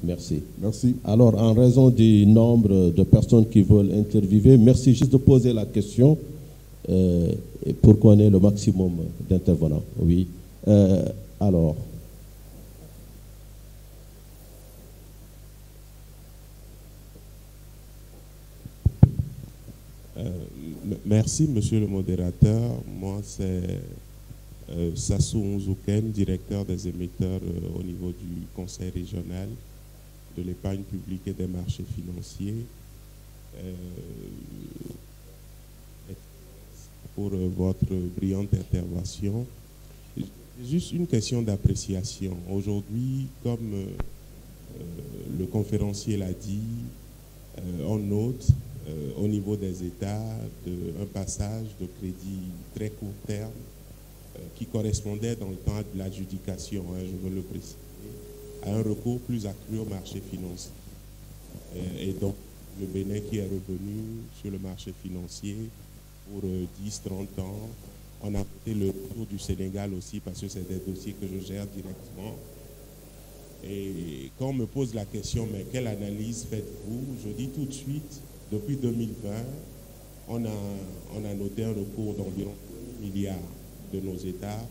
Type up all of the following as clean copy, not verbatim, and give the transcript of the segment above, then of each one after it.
Merci. Merci. Alors, en raison du nombre de personnes qui veulent interviewer, merci juste de poser la question pour qu'on ait le maximum d'intervenants. Oui. Alors. Merci, monsieur le modérateur. Moi, c'est Sassou Nzouken, directeur des émetteurs au niveau du Conseil régional de l'épargne publique et des marchés financiers. Pour votre brillante intervention. Juste une question d'appréciation. Aujourd'hui, comme le conférencier l'a dit, on note au niveau des États un passage de crédit très court terme qui correspondait dans le temps de l'adjudication, je veux le préciser, à un recours plus accru au marché financier. Et donc, le Bénin qui est revenu sur le marché financier pour 10-30 ans. On a fait le tour du Sénégal aussi parce que c'est des dossiers que je gère directement. Et quand on me pose la question, mais quelle analyse faites-vous? Je dis tout de suite, depuis 2020, on a noté un recours d'environ 1 milliard de nos États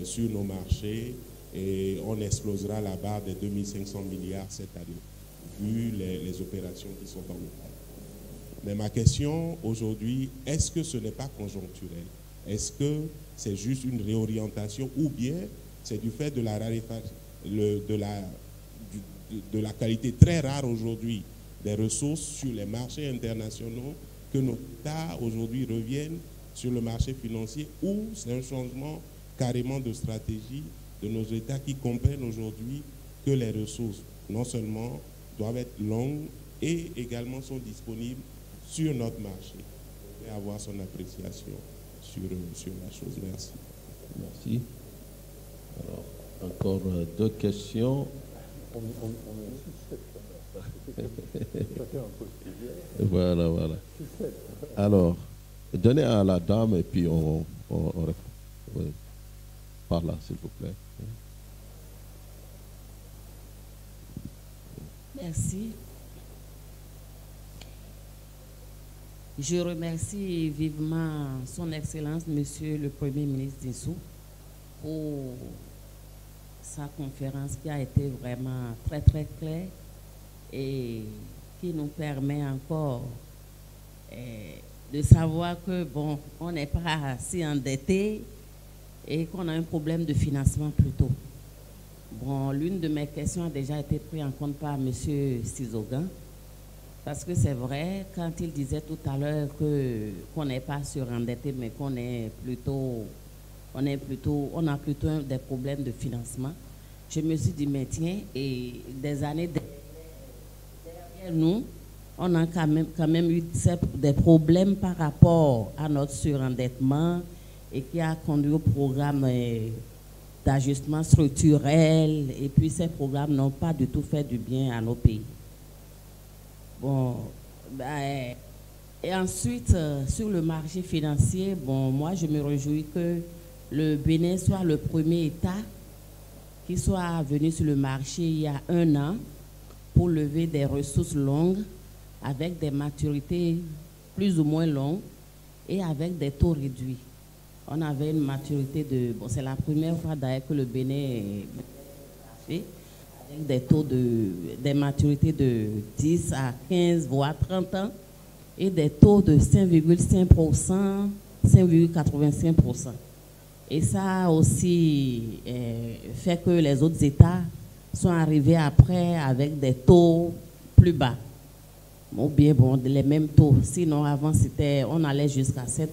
sur nos marchés et on explosera la barre des 2500 milliards cette année, vu les opérations qui sont dans le cadre. Mais ma question aujourd'hui, est-ce que ce n'est pas conjoncturel? Est-ce que c'est juste une réorientation ou bien c'est du fait de la raréfaction, de la qualité très rare aujourd'hui des ressources sur les marchés internationaux que nos États aujourd'hui reviennent sur le marché financier, ou c'est un changement carrément de stratégie de nos États qui comprennent aujourd'hui que les ressources non seulement doivent être longues et également sont disponibles sur notre marché. Je vais avoir son appréciation sur la chose. Merci. Merci. Alors, encore deux questions. Voilà. Alors, donnez à la dame et puis on répond. Oui. Par là, s'il vous plaît. Merci. Je remercie vivement son Excellence, Monsieur le Premier ministre Dissou, pour sa conférence qui a été vraiment très très claire et qui nous permet encore de savoir que bon, on n'est pas si endetté et qu'on a un problème de financement plutôt. Bon, l'une de mes questions a déjà été prise en compte par Monsieur Sizogan, parce que c'est vrai, quand il disait tout à l'heure qu'on n'est pas surendetté, mais qu'on est plutôt, on a plutôt des problèmes de financement. Je me suis dit, mais tiens, et des années derrière nous, on a quand même eu des problèmes par rapport à notre surendettement et qui a conduit au programme d'ajustement structurel, et puis ces programmes n'ont pas du tout fait du bien à nos pays. Bon, ben, et ensuite, sur le marché financier, bon, moi je me réjouis que le Bénin soit le premier État qui soit venu sur le marché il y a 1 an pour lever des ressources longues avec des maturités plus ou moins longues et avec des taux réduits. On avait une maturité de... Bon, c'est la première fois d'ailleurs que le Bénin est fait avec des taux des maturités de 10 à 15, voire 30 ans et des taux de 5,5%, 5,85%. Et ça aussi fait que les autres États sont arrivés après avec des taux plus bas. Ou bien, bon, les mêmes taux. Sinon, avant, on allait jusqu'à 7%,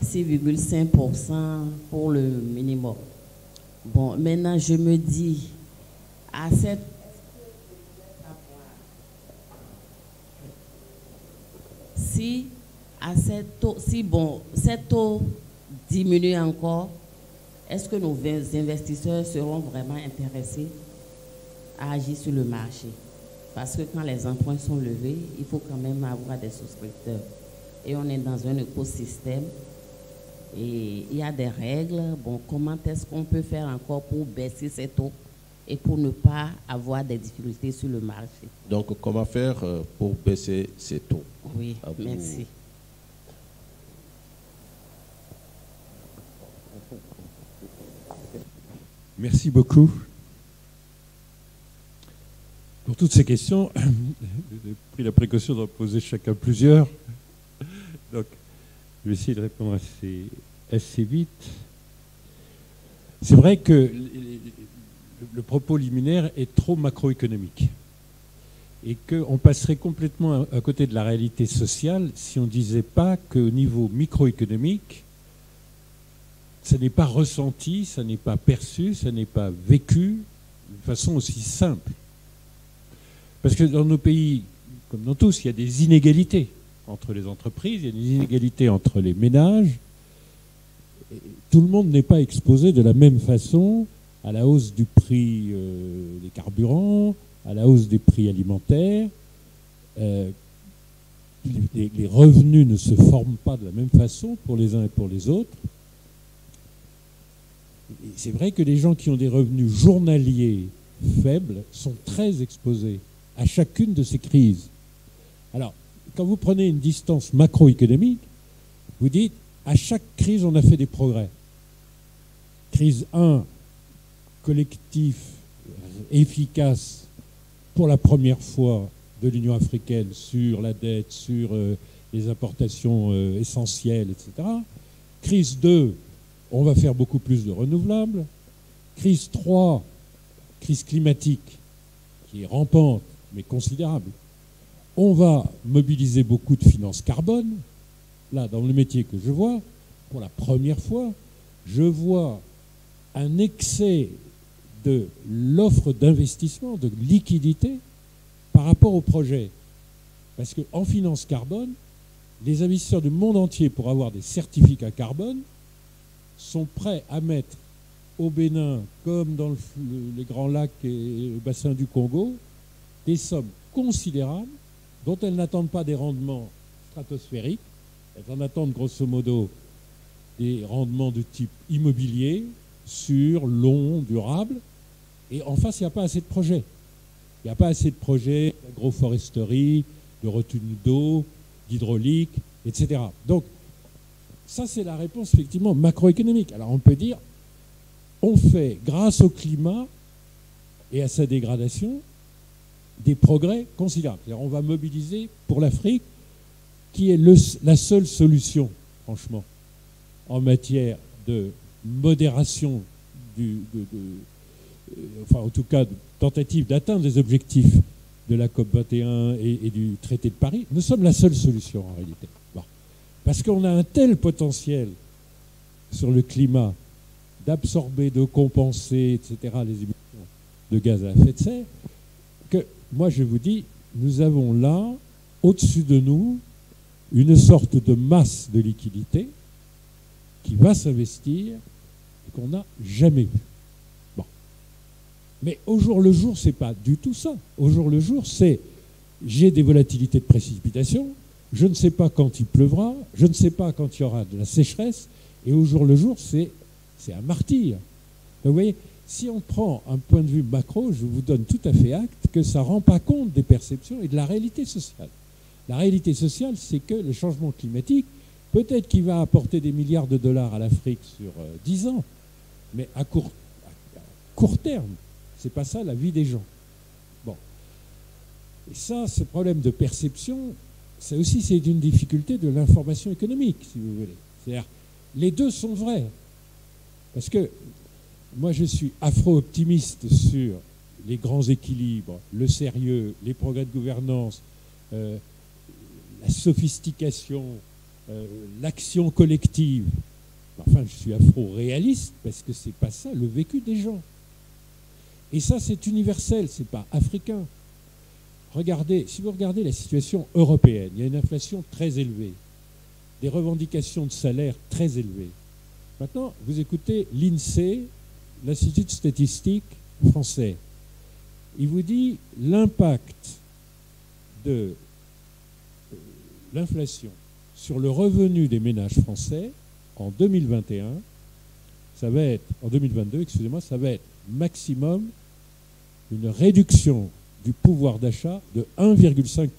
6,5% pour le minimum. Bon, maintenant, je me dis, si cet taux diminue encore, est-ce que nos investisseurs seront vraiment intéressés à agir sur le marché? Parce que quand les emprunts sont levés, il faut quand même avoir des souscripteurs. Et on est dans un écosystème et il y a des règles. Bon, comment est-ce qu'on peut faire encore pour baisser ces taux et pour ne pas avoir des difficultés sur le marché. Donc, comment faire pour baisser ces taux? Oui, merci. Merci beaucoup pour toutes ces questions. J'ai pris la précaution d'en poser chacun plusieurs. Donc, je vais essayer de répondre assez vite. C'est vrai que le propos liminaire est trop macroéconomique et qu'on passerait complètement à côté de la réalité sociale si on ne disait pas qu'au niveau microéconomique, ça n'est pas ressenti, ça n'est pas perçu, ça n'est pas vécu de façon aussi simple. Parce que dans nos pays, comme dans tous, il y a des inégalités entre les entreprises, il y a des inégalités entre les ménages. Tout le monde n'est pas exposé de la même façon à la hausse du prix des carburants, à la hausse des prix alimentaires. Les revenus ne se forment pas de la même façon pour les uns et pour les autres. Et c'est vrai que les gens qui ont des revenus journaliers faibles sont très exposés à chacune de ces crises. Alors, quand vous prenez une distance macroéconomique, vous dites, à chaque crise, on a fait des progrès. Crise 1, collectif, efficace, pour la première fois de l'Union africaine sur la dette, sur les importations essentielles, etc. Crise 2, on va faire beaucoup plus de renouvelables. Crise 3, crise climatique, qui est rampante, mais considérable. On va mobiliser beaucoup de finances carbone. Là, dans le métier que je vois, pour la première fois, je vois un excès de l'offre d'investissement, de liquidité, par rapport au projet. Parce qu'en finance carbone, les investisseurs du monde entier, pour avoir des certificats carbone, sont prêts à mettre au Bénin, comme dans les Grands Lacs et le bassin du Congo, des sommes considérables dont elles n'attendent pas des rendements stratosphériques. Elles en attendent grosso modo des rendements de type immobilier, sûr, long, durable. Et en face, il n'y a pas assez de projets. Il n'y a pas assez de projets d'agroforesterie, de retenue d'eau, d'hydraulique, etc. Donc, ça, c'est la réponse effectivement macroéconomique. Alors, on peut dire, on fait, grâce au climat et à sa dégradation, des progrès considérables. C'est-à-dire, on va mobiliser pour l'Afrique, qui est la seule solution, franchement, en matière de modération enfin, en tout cas, de tentative d'atteindre les objectifs de la COP21 et du traité de Paris. Nous sommes la seule solution, en réalité. Bon. Parce qu'on a un tel potentiel sur le climat d'absorber, de compenser, etc., les émissions de gaz à effet de serre, que moi, je vous dis, nous avons là, au-dessus de nous, une sorte de masse de liquidité qui va s'investir et qu'on n'a jamais vu. Bon. Mais au jour le jour, c'est pas du tout ça. Au jour le jour, c'est j'ai des volatilités de précipitation, je ne sais pas quand il pleuvra, je ne sais pas quand il y aura de la sécheresse, et au jour le jour, c'est un martyre. Donc vous voyez, si on prend un point de vue macro, je vous donne tout à fait acte que ça ne rend pas compte des perceptions et de la réalité sociale. La réalité sociale, c'est que le changement climatique, peut-être qu'il va apporter des milliards de dollars à l'Afrique sur 10 ans, mais à court terme, c'est pas ça la vie des gens. Bon. Et ça, ce problème de perception, ça aussi, c'est une difficulté de l'information économique, si vous voulez. C'est-à-dire, les deux sont vrais. Parce que moi, je suis afro-optimiste sur les grands équilibres, le sérieux, les progrès de gouvernance, la sophistication, l'action collective. Enfin, je suis afro-réaliste parce que c'est pas ça le vécu des gens. Et ça, c'est universel, c'est pas africain. Regardez, si vous regardez la situation européenne, il y a une inflation très élevée, des revendications de salaire très élevées. Maintenant, vous écoutez l'INSEE, l'Institut de statistique français. Il vous dit l'impact de l'inflation sur le revenu des ménages français en 2021, ça va être, en 2022, excusez-moi, ça va être maximum une réduction du pouvoir d'achat de 1,5%.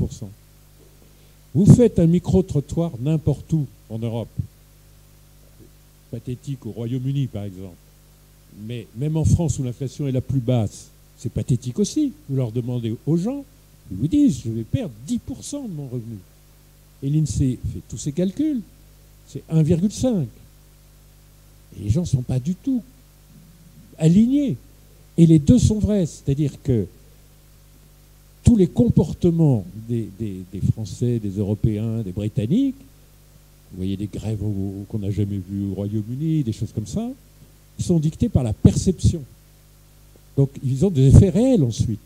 Vous faites un micro-trottoir n'importe où en Europe, pathétique au Royaume-Uni par exemple, mais même en France où l'inflation est la plus basse, c'est pathétique aussi. Vous leur demandez aux gens, ils vous disent je vais perdre 10% de mon revenu. Et l'INSEE fait tous ses calculs, c'est 1,5. Et les gens ne sont pas du tout alignés. Et les deux sont vrais, c'est-à-dire que tous les comportements des Français, des Européens, des Britanniques, vous voyez des grèves qu'on n'a jamais vues au Royaume-Uni, des choses comme ça, ils sont dictés par la perception. Donc ils ont des effets réels ensuite.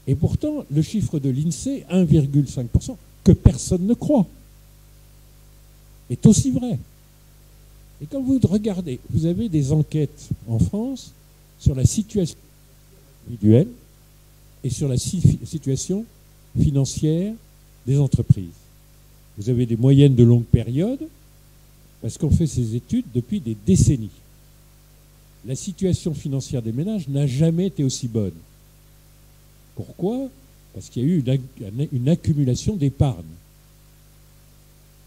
Et pourtant, le chiffre de l'INSEE, 1,5%, que personne ne croit, est aussi vrai. Et quand vous regardez, vous avez des enquêtes en France sur la situation individuelle et sur la situation financière des entreprises. Vous avez des moyennes de longue période, parce qu'on fait ces études depuis des décennies. La situation financière des ménages n'a jamais été aussi bonne. Pourquoi ? Parce qu'il y a eu une accumulation d'épargne.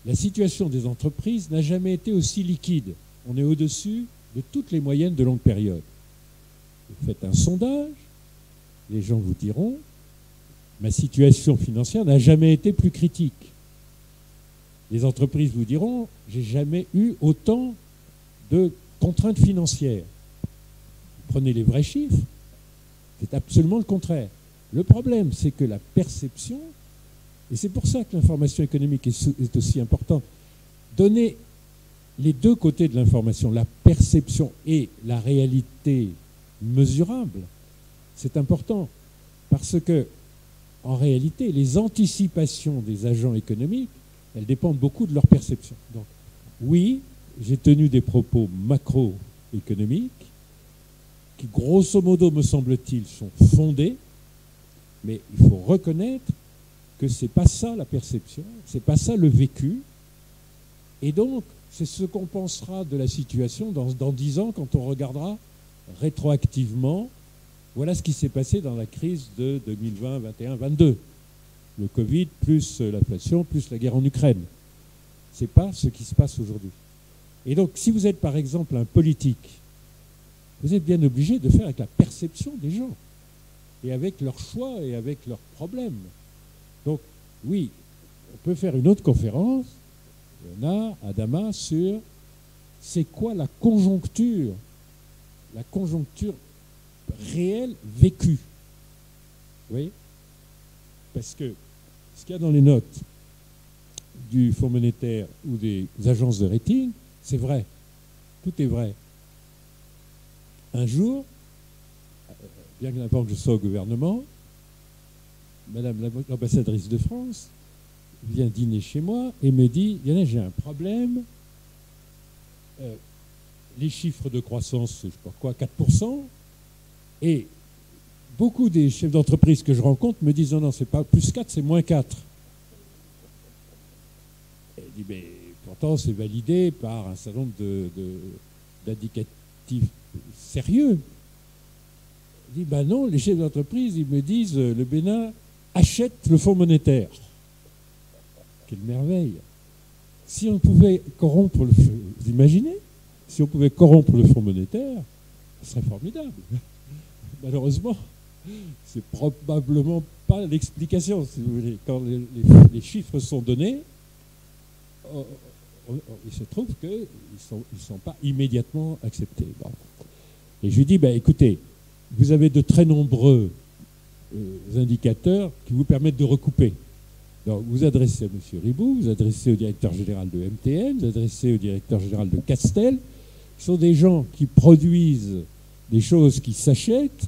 La situation des entreprises n'a jamais été aussi liquide. On est au-dessus de toutes les moyennes de longue période. Vous faites un sondage, les gens vous diront « ma situation financière n'a jamais été plus critique ». Les entreprises vous diront « j'ai jamais eu autant de contraintes financières ». Prenez les vrais chiffres, c'est absolument le contraire. Le problème, c'est que la perception, et c'est pour ça que l'information économique est aussi importante, donner les deux côtés de l'information, la perception et la réalité mesurable, c'est important. Parce que, en réalité, les anticipations des agents économiques, elles dépendent beaucoup de leur perception. Donc, oui, j'ai tenu des propos macroéconomiques qui, grosso modo, me semble-t-il, sont fondés, mais il faut reconnaître que ce n'est pas ça la perception, ce n'est pas ça le vécu. Et donc, c'est ce qu'on pensera de la situation dans 10 ans quand on regardera rétroactivement. Voilà ce qui s'est passé dans la crise de 2020, 21, 22. Le Covid, plus l'inflation, plus la guerre en Ukraine. Ce n'est pas ce qui se passe aujourd'hui. Et donc, si vous êtes par exemple un politique, vous êtes bien obligé de faire avec la perception des gens, et avec leurs choix, et avec leurs problèmes. Donc, oui, on peut faire une autre conférence, à Damas, sur c'est quoi la conjoncture réelle vécue. Vous voyez ? Parce que ce qu'il y a dans les notes du Fonds monétaire ou des agences de rating, c'est vrai. Tout est vrai. Un jour, bien que n'importe que je sois au gouvernement, Madame l'ambassadrice de France vient dîner chez moi et me dit « Yann, j'ai un problème. Les chiffres de croissance, je ne sais pas quoi, 4%. Et beaucoup des chefs d'entreprise que je rencontre me disent « Non, non, c'est pas plus 4, c'est moins 4. » Elle dit « Mais pourtant, c'est validé par un certain nombre d'indicatifs sérieux. » Je dis, ben non, les chefs d'entreprise, ils me disent, le Bénin achète le Fonds monétaire. Quelle merveille. Si on pouvait corrompre vous imaginez ? Si on pouvait corrompre le Fonds monétaire, ce serait formidable. Malheureusement, c'est probablement pas l'explication, si vous voulez. Quand les chiffres sont donnés, il se trouve qu'ils ne sont pas immédiatement acceptés. Bon. Et je lui dis, ben écoutez, vous avez de très nombreux indicateurs qui vous permettent de recouper. Donc, vous adressez à M. Ribou, vous adressez au directeur général de MTN, vous adressez au directeur général de Castel. Ce sont des gens qui produisent des choses qui s'achètent,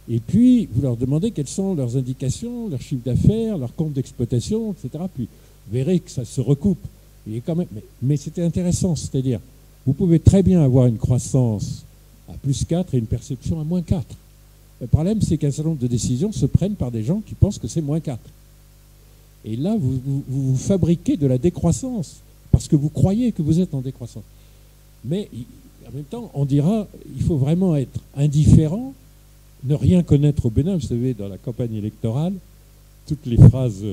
et puis vous leur demandez quelles sont leurs indications, leurs chiffres d'affaires, leurs comptes d'exploitation, etc. Puis vous verrez que ça se recoupe. Et quand même, mais c'était intéressant, c'est-à-dire, vous pouvez très bien avoir une croissance à plus 4 et une perception à moins 4. Le problème, c'est qu'un certain nombre de décisions se prennent par des gens qui pensent que c'est moins 4. Et là, vous fabriquez de la décroissance, parce que vous croyez que vous êtes en décroissance. Mais en même temps, on dira, il faut vraiment être indifférent, ne rien connaître au Bénin. Vous savez, dans la campagne électorale, toutes les phrases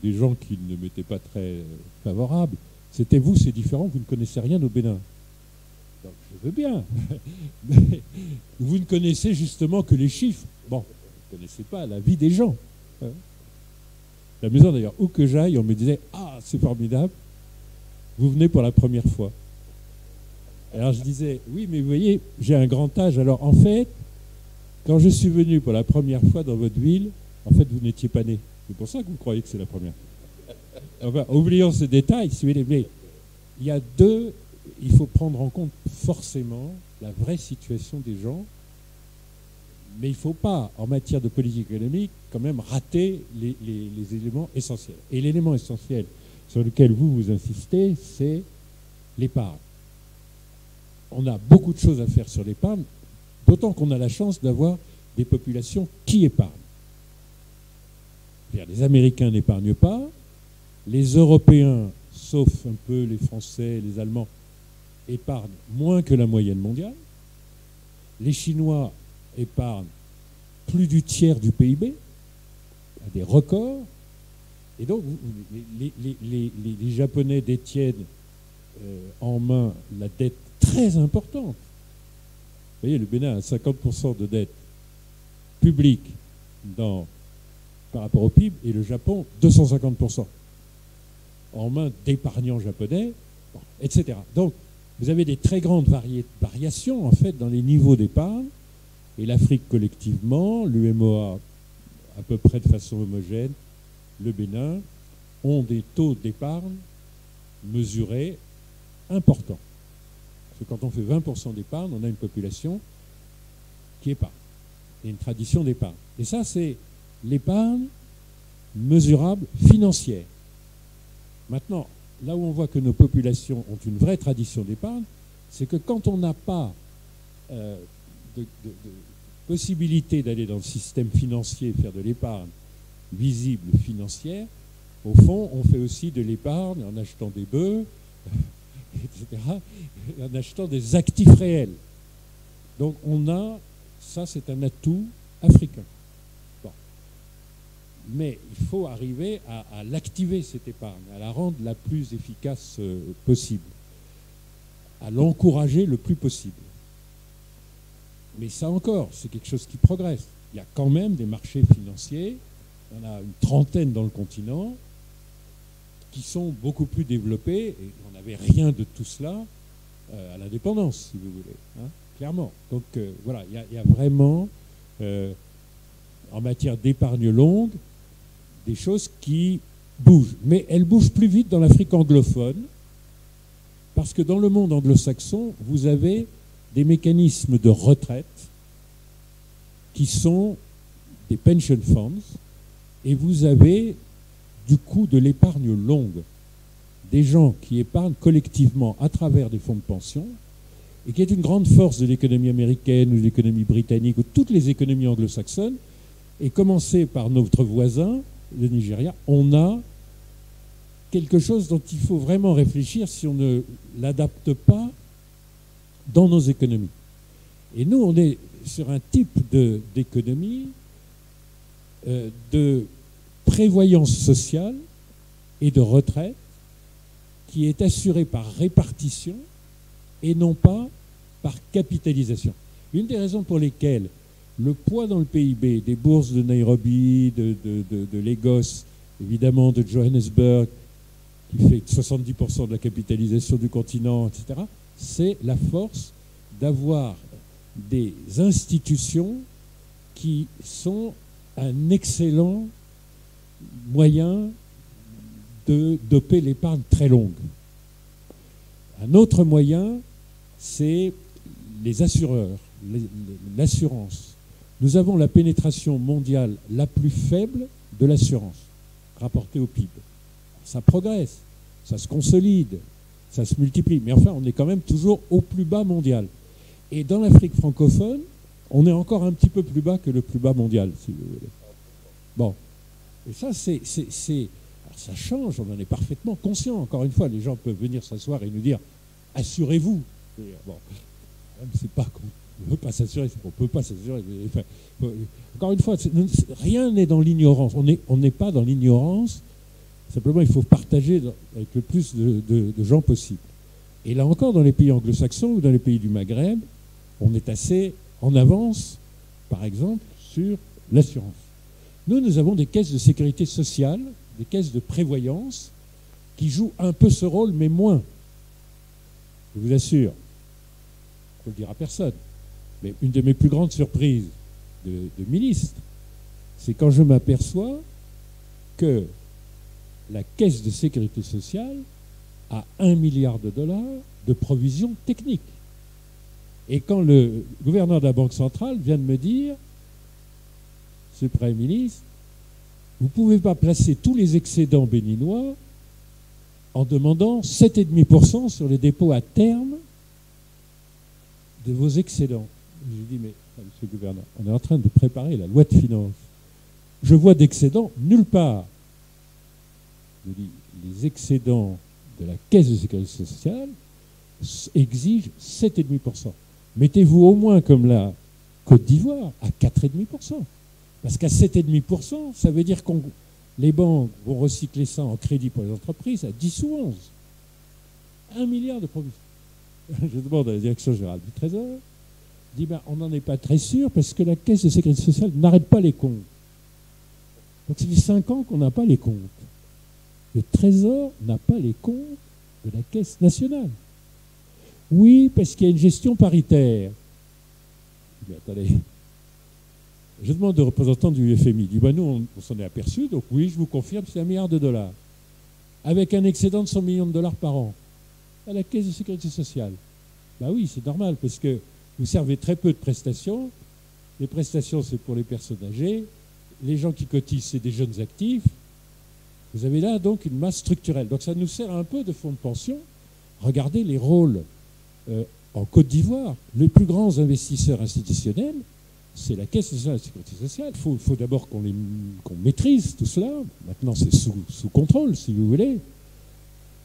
des gens qui ne m'étaient pas très favorables, c'était vous, c'est différent, vous ne connaissez rien au Bénin. Donc je veux bien, mais vous ne connaissez justement que les chiffres. Bon, vous ne connaissez pas la vie des gens. La maison d'ailleurs, où que j'aille, on me disait « Ah, c'est formidable, vous venez pour la première fois ». Alors je disais « Oui, mais vous voyez, j'ai un grand âge, alors en fait, quand je suis venu pour la première fois dans votre ville, en fait, vous n'étiez pas né. C'est pour ça que vous croyez que c'est la première. Enfin, oublions ce détail, mais il faut prendre en compte forcément la vraie situation des gens, mais il ne faut pas, en matière de politique économique, quand même rater les éléments essentiels. Et l'élément essentiel sur lequel vous insistez, c'est l'épargne. On a beaucoup de choses à faire sur l'épargne, d'autant qu'on a la chance d'avoir des populations qui épargnent. Les Américains n'épargnent pas, les Européens, sauf un peu les Français, les Allemands, épargnent moins que la moyenne mondiale. Les Chinois épargnent plus du tiers du PIB, à des records. Et donc, les Japonais détiennent en main la dette très importante. Vous voyez, le Bénin a 50% de dette publique par rapport au PIB, et le Japon, 250%. En main d'épargnants japonais, etc. Donc, vous avez des très grandes variations, en fait, dans les niveaux d'épargne, et l'Afrique collectivement, l'UMOA à peu près de façon homogène, le Bénin, ont des taux d'épargne mesurés importants. Parce que quand on fait 20% d'épargne, on a une population qui épargne, et une tradition d'épargne. Et ça, c'est l'épargne mesurable financière. Maintenant, là où on voit que nos populations ont une vraie tradition d'épargne, c'est que quand on n'a pas de possibilité d'aller dans le système financier faire de l'épargne visible financière, au fond, on fait aussi de l'épargne en achetant des bœufs, etc., en achetant des actifs réels. Donc ça c'est un atout africain. Bon. Mais il faut arriver à l'activer, cette épargne, à la rendre la plus efficace possible, à l'encourager le plus possible. Mais ça encore, c'est quelque chose qui progresse. Il y a quand même des marchés financiers, il y en a une trentaine dans le continent, qui sont beaucoup plus développés, et on n'avait rien de tout cela à l'indépendance, si vous voulez, hein, clairement. Donc voilà, il y a vraiment, en matière d'épargne longue, des choses qui bougent. Mais elles bougent plus vite dans l'Afrique anglophone, parce que dans le monde anglo-saxon, vous avez des mécanismes de retraite qui sont des pension funds, et vous avez du coup de l'épargne longue, des gens qui épargnent collectivement à travers des fonds de pension, et qui est une grande force de l'économie américaine ou de l'économie britannique ou toutes les économies anglo-saxonnes, et commencé par notre voisin, le Nigeria, on a quelque chose dont il faut vraiment réfléchir si on ne l'adapte pas dans nos économies. Et nous, on est sur un type d'économie de prévoyance sociale et de retraite qui est assurée par répartition et non pas par capitalisation. Une des raisons pour lesquelles le poids dans le PIB des bourses de Nairobi, de Lagos, évidemment de Johannesburg, qui fait 70% de la capitalisation du continent, etc., c'est la force d'avoir des institutions qui sont un excellent moyen de doper l'épargne très longue. Un autre moyen, c'est les assureurs, l'assurance. Nous avons la pénétration mondiale la plus faible de l'assurance, rapportée au PIB. Ça progresse, ça se consolide, ça se multiplie. Mais enfin, on est quand même toujours au plus bas mondial. Et dans l'Afrique francophone, on est encore un petit peu plus bas que le plus bas mondial, si vous voulez. Bon. Et ça, alors ça change, on en est parfaitement conscient. Encore une fois, les gens peuvent venir s'asseoir et nous dire « assurez-vous ». Bon, c'est pas On ne peut pas s'assurer. On peut pas s'assurer. Enfin, encore une fois, rien n'est dans l'ignorance. On n'est pas dans l'ignorance. Simplement, il faut partager avec le plus de gens possible. Et là encore, dans les pays anglo-saxons ou dans les pays du Maghreb, on est assez en avance, par exemple, sur l'assurance. Nous avons des caisses de sécurité sociale, des caisses de prévoyance, qui jouent un peu ce rôle, mais moins. Je vous assure, je ne le dire à personne, mais une de mes plus grandes surprises de ministre, c'est quand je m'aperçois que la caisse de sécurité sociale a $1 milliard de provisions techniques. Et quand le gouverneur de la Banque centrale vient de me dire, ce Premier ministre, vous ne pouvez pas placer tous les excédents béninois en demandant 7,5% sur les dépôts à terme de vos excédents. Je dis, mais monsieur le gouverneur, on est en train de préparer la loi de finances. Je vois d'excédents nulle part. Je dis, les excédents de la caisse de sécurité sociale exigent 7,5%. Mettez-vous au moins comme la Côte d'Ivoire à 4,5%. Parce qu'à 7,5%, ça veut dire que les banques vont recycler ça en crédit pour les entreprises à 10 ou 11. 1 milliard de provisions. Je demande à la direction générale du Trésor, je dis, on n'en est pas très sûr parce que la caisse de sécurité sociale n'arrête pas les comptes. Donc ça fait 5 ans qu'on n'a pas les comptes. Le Trésor n'a pas les comptes de la Caisse nationale. Oui, parce qu'il y a une gestion paritaire. Mais attendez, je demande aux représentants du FMI, il dit, nous, on s'en est aperçu, donc oui, je vous confirme, c'est $1 milliard. Avec un excédent de $100 millions par an à la Caisse de sécurité sociale. Oui, c'est normal, parce que vous servez très peu de prestations. Les prestations, c'est pour les personnes âgées. Les gens qui cotisent, c'est des jeunes actifs. Vous avez là donc une masse structurelle. Donc ça nous sert un peu de fonds de pension. Regardez les rôles en Côte d'Ivoire. Les plus grands investisseurs institutionnels, c'est la Caisse nationale de sécurité sociale. Il faut d'abord qu'on maîtrise tout cela. Maintenant, c'est sous contrôle, si vous voulez.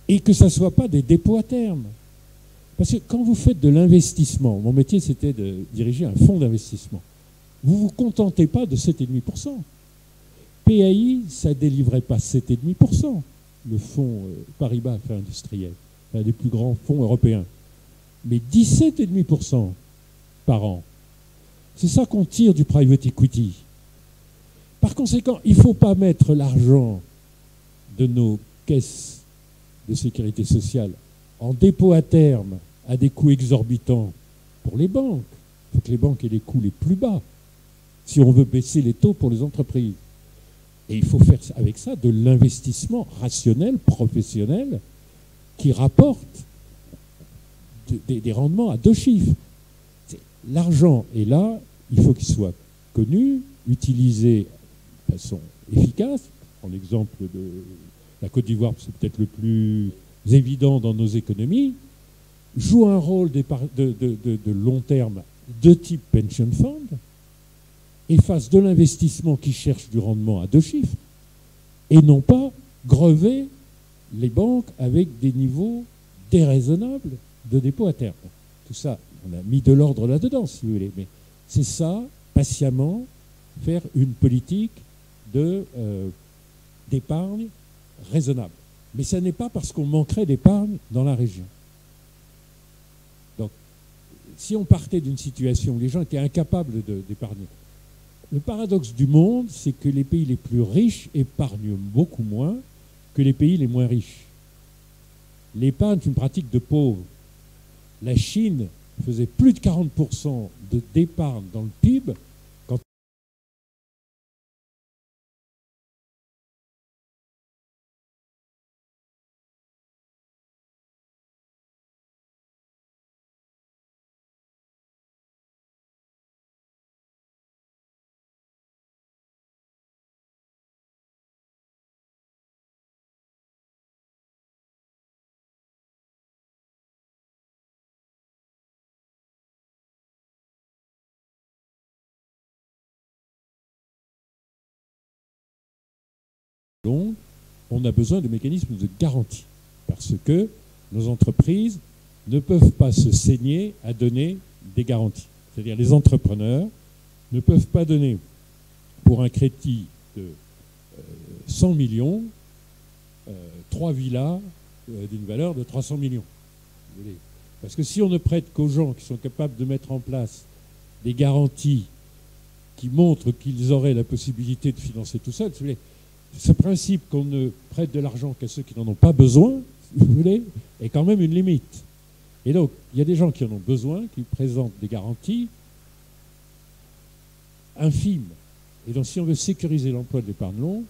Et que ça ne soit pas des dépôts à terme. Parce que quand vous faites de l'investissement, mon métier, c'était de diriger un fonds d'investissement. Vous ne vous contentez pas de 7,5%. PAI, ça ne délivrait pas 7,5%. Le fonds Paribas Affaires industrielles, un des plus grands fonds européens. Mais 17,5% par an. C'est ça qu'on tire du private equity. Par conséquent, il ne faut pas mettre l'argent de nos caisses de sécurité sociale en dépôt à terme à des coûts exorbitants pour les banques. Il faut que les banques aient les coûts les plus bas si on veut baisser les taux pour les entreprises. Et il faut faire avec ça de l'investissement rationnel, professionnel, qui rapporte des rendements à 2 chiffres. L'argent est là, il faut qu'il soit connu, utilisé de façon efficace. En exemple de la Côte d'Ivoire, c'est peut-être le plus évident dans nos économies, joue un rôle de long terme de type pension fund, et fasse de l'investissement qui cherche du rendement à 2 chiffres, et non pas grever les banques avec des niveaux déraisonnables de dépôt à terme. Tout ça, on a mis de l'ordre là-dedans, si vous voulez, mais c'est ça, patiemment, faire une politique d'épargne raisonnable. Mais ça n'est pas parce qu'on manquerait d'épargne dans la région. Donc, si on partait d'une situation où les gens étaient incapables d'épargner, le paradoxe du monde, c'est que les pays les plus riches épargnent beaucoup moins que les pays les moins riches. L'épargne est une pratique de pauvre. La Chine faisait plus de 40% d'épargne dans le PIB quand on a besoin de mécanismes de garantie, parce que nos entreprises ne peuvent pas se saigner à donner des garanties. c'est-à-dire les entrepreneurs, ne peuvent pas donner pour un crédit de 100 millions 3 villas d'une valeur de 300 millions. Parce que si on ne prête qu'aux gens qui sont capables de mettre en place des garanties qui montrent qu'ils auraient la possibilité de financer tout seul, ce principe qu'on ne prête de l'argent qu'à ceux qui n'en ont pas besoin, si vous voulez, est quand même une limite. Et donc, il y a des gens qui en ont besoin, qui présentent des garanties infimes. Et donc, si on veut sécuriser l'emploi de l'épargne longue,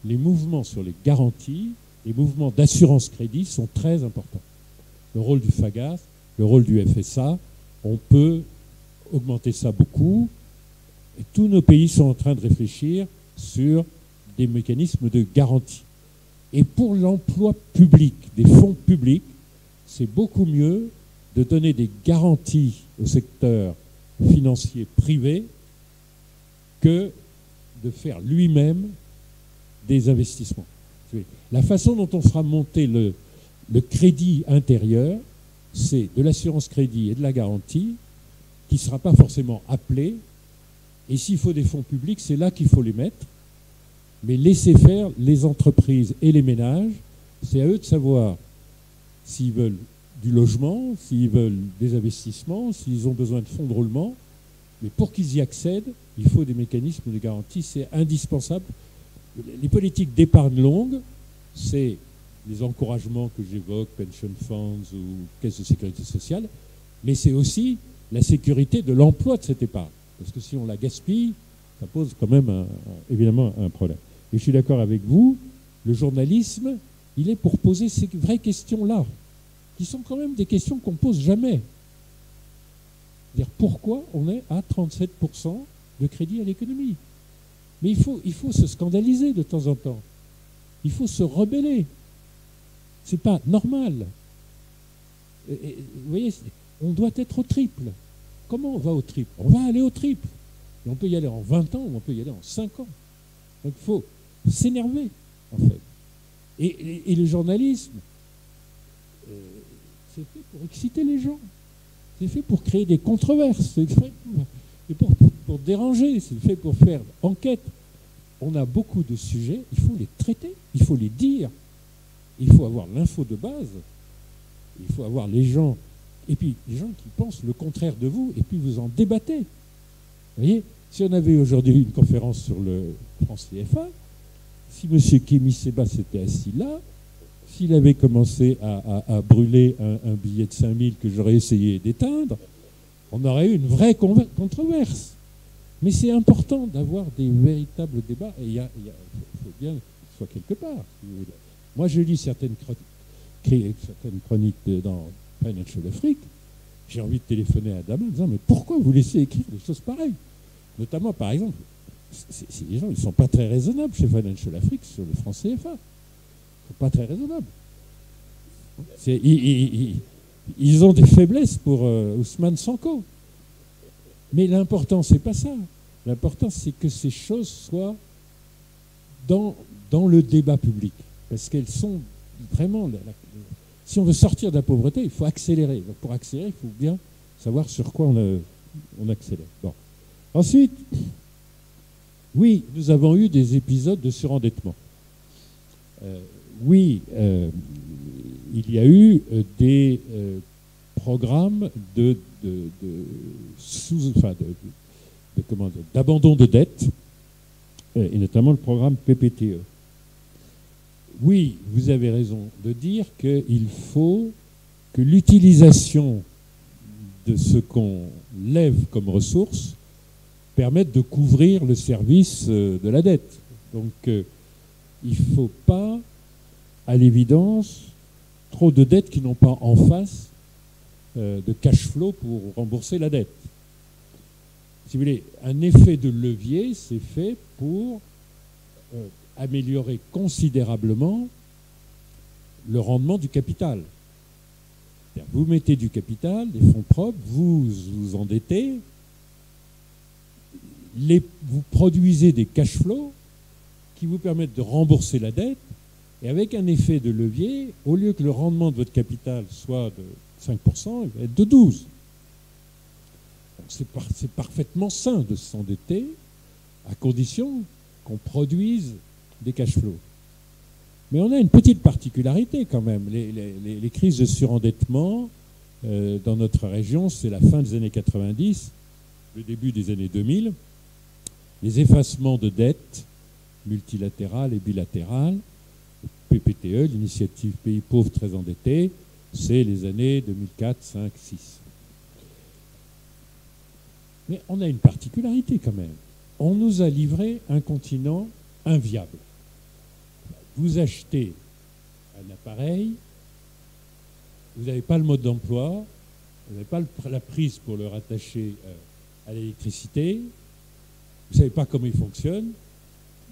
les mouvements sur les garanties, les mouvements d'assurance-crédit sont très importants. Le rôle du FAGAS, le rôle du FSA, on peut augmenter ça beaucoup. Et tous nos pays sont en train de réfléchir sur des mécanismes de garantie. Et pour l'emploi public, des fonds publics, c'est beaucoup mieux de donner des garanties au secteur financier privé que de faire lui-même des investissements. La façon dont on fera monter le crédit intérieur, c'est de l'assurance crédit et de la garantie qui ne sera pas forcément appelée. Et s'il faut des fonds publics, c'est là qu'il faut les mettre. Mais laisser faire les entreprises et les ménages, c'est à eux de savoir s'ils veulent du logement, s'ils veulent des investissements, s'ils ont besoin de fonds de roulement. Mais pour qu'ils y accèdent, il faut des mécanismes de garantie, c'est indispensable. Les politiques d'épargne longue, c'est les encouragements que j'évoque, pension funds ou caisse de sécurité sociale, mais c'est aussi la sécurité de l'emploi de cette épargne. Parce que si on la gaspille, ça pose quand même évidemment un problème. Et je suis d'accord avec vous, le journalisme, il est pour poser ces vraies questions-là, qui sont quand même des questions qu'on ne pose jamais. C'est-à-dire pourquoi on est à 37% de crédit à l'économie. Mais il faut se scandaliser de temps en temps. Il faut se rebeller. C'est pas normal. Et, vous voyez, on doit être au triple. Comment on va au triple? On va aller au triple. Et on peut y aller en 20 ans ou on peut y aller en 5 ans. Donc il faut s'énerver, en fait. Et le journalisme, c'est fait pour exciter les gens. C'est fait pour créer des controverses. C'est fait pour déranger. C'est fait pour faire enquête. On a beaucoup de sujets. Il faut les traiter. Il faut les dire. Il faut avoir l'info de base. Il faut avoir les gens. Et puis, les gens qui pensent le contraire de vous. Et puis, vous en débattez. Vous voyez, si on avait aujourd'hui une conférence sur le franc CFA, si M. Kémy Séba s'était assis là, s'il avait commencé à brûler un billet de 5000 que j'aurais essayé d'éteindre, on aurait eu une vraie controverse. Mais c'est important d'avoir des véritables débats. Et il faut bien qu'il soit quelque part. Si vous voulez. Moi, je lis certaines chroniques dans Financial Afrique. J'ai envie de téléphoner à Dama en disant « Mais pourquoi vous laissez écrire des choses pareilles ?» Notamment, par exemple, les gens, ils ne sont pas très raisonnables chez Financial Afrique sur le franc CFA. Ils ne sont pas très raisonnables. Ils ont des faiblesses pour Ousmane Sonko. Mais l'important, c'est pas ça. L'important, c'est que ces choses soient dans le débat public. Parce qu'elles sont vraiment... Si on veut sortir de la pauvreté, il faut accélérer. Donc pour accélérer, il faut bien savoir sur quoi on accélère. Bon. Ensuite, oui, nous avons eu des épisodes de surendettement. Oui, il y a eu des programmes d'abandon de dette, et notamment le programme PPTE. Oui, vous avez raison de dire qu'il faut que l'utilisation de ce qu'on lève comme ressources permette de couvrir le service de la dette. Donc, il ne faut pas, à l'évidence, trop de dettes qui n'ont pas en face de cash flow pour rembourser la dette. Si vous voulez, un effet de levier, c'est fait pour améliorer considérablement le rendement du capital. Vous mettez du capital, des fonds propres, vous vous endettez, vous produisez des cash flows qui vous permettent de rembourser la dette, et avec un effet de levier, au lieu que le rendement de votre capital soit de 5%, il va être de 12%. C'est parfaitement sain de s'endetter à condition qu'on produise des cash flows. Mais on a une petite particularité quand même. Les crises de surendettement dans notre région, c'est la fin des années 90, le début des années 2000. Les effacements de dettes multilatérales et bilatérales, PPTE, l'initiative Pays pauvres très endettés, c'est les années 2004, 5, 6. Mais on a une particularité quand même. On nous a livré un continent inviable. Vous achetez un appareil, vous n'avez pas le mode d'emploi, vous n'avez pas la prise pour le rattacher à l'électricité, vous ne savez pas comment il fonctionne,